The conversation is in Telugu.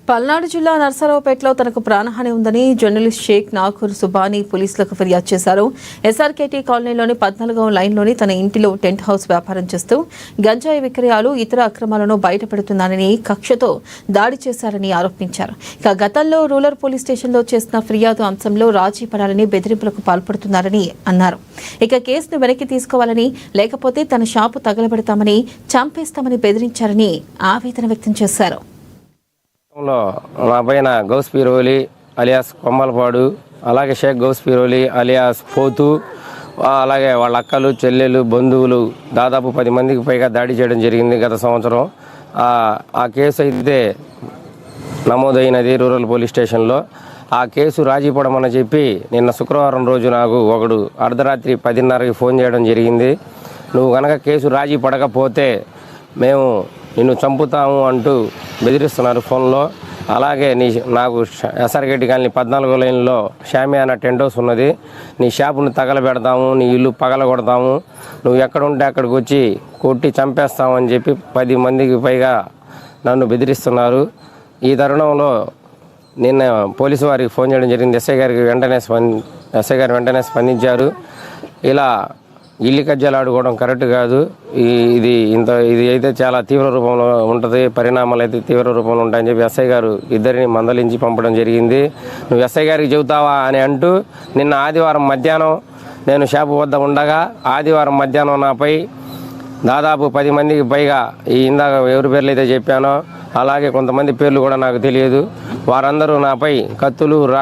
పల్నాడు జిల్లా నర్సరావుపేటలో తనకు ప్రాణహాని ఉందని జర్నలిస్ట్ షేక్ నాగూర్ సుబానీ పోలీసులకు ఫిర్యాదు చేశారు. ఎస్ఆర్కేటీ కాలనీలోని 14వ లైన్లోని తన ఇంటిలో టెంట్ హౌస్ వ్యాపారం చేస్తూ గంజాయి విక్రయాలు, ఇతర అక్రమాలను బయటపెడుతున్నానని కక్షతో దాడి చేశారని ఆరోపించారు. ఇక గతంలో రూరల్ పోలీస్ స్టేషన్లో చేసిన ఫిర్యాదు అంశంలో రాజీ పడాలని బెదిరింపులకు పాల్పడుతున్నారని అన్నారు. ఇక కేసును వెనక్కి తీసుకోవాలని, లేకపోతే తన షాపు తగలబెడతామని, చంపేస్తామని బెదిరించారని ఆవేదన వ్యక్తం చేశారు. నా పైన గౌస్ పీరోలి అలియాస్ కొమ్మలపాడు, అలాగే షేక్ గౌస్ పీరోలి అలియాస్ పోతు, అలాగే వాళ్ళ అక్కలు, చెల్లెలు, బంధువులు దాదాపు 10 మందికి పైగా దాడి చేయడం జరిగింది గత సంవత్సరం. ఆ కేసు అయితే నమోదైనది రూరల్ పోలీస్ స్టేషన్లో. ఆ కేసు రాజీ పడమని చెప్పి నిన్న శుక్రవారం రోజు నాకు ఒకడు అర్ధరాత్రి 10:30కి ఫోన్ చేయడం జరిగింది. నువ్వు కనుక కేసు రాజీ పడకపోతే మేము నిన్ను చంపుతాము అంటూ బెదిరిస్తున్నారు ఫోన్లో. అలాగే నాకు ఎస్ఆర్కేటీ కాలనీ 14వ లైన్లో షామియానా టెంట్ హౌస్ ఉన్నది. నీ షాపును తగలబెడతాము, నీ ఇల్లు పగలగొడతాము, నువ్వు ఎక్కడుంటే అక్కడికి వచ్చి కొట్టి చంపేస్తామని చెప్పి 10 మందికి పైగా నన్ను బెదిరిస్తున్నారు. ఈ తరుణంలో నిన్న పోలీసు వారికి ఫోన్ చేయడం జరిగింది. ఎస్ఐ గారు వెంటనే స్పందించారు. ఇలా ఇల్లు కజ్జాలు ఆడుకోవడం కరెక్ట్ కాదు. ఇది అయితే చాలా తీవ్ర రూపంలో ఉంటుంది, పరిణామాలు అయితే తీవ్ర రూపంలో ఉంటాయని చెప్పి ఎస్ఐ గారు ఇద్దరిని మందలించి పంపడం జరిగింది. నువ్వు ఎస్ఐ గారికి చెబుతావా అని అంటూ నిన్న ఆదివారం మధ్యాహ్నం నేను షాపు వద్ద ఉండగా ఆదివారం మధ్యాహ్నం నాపై దాదాపు 10 మందికి పైగా ఇందాక ఎవరి పేర్లు అయితే చెప్పానో అలాగే కొంతమంది పేర్లు కూడా నాకు తెలియదు, వారందరూ నాపై కత్తులు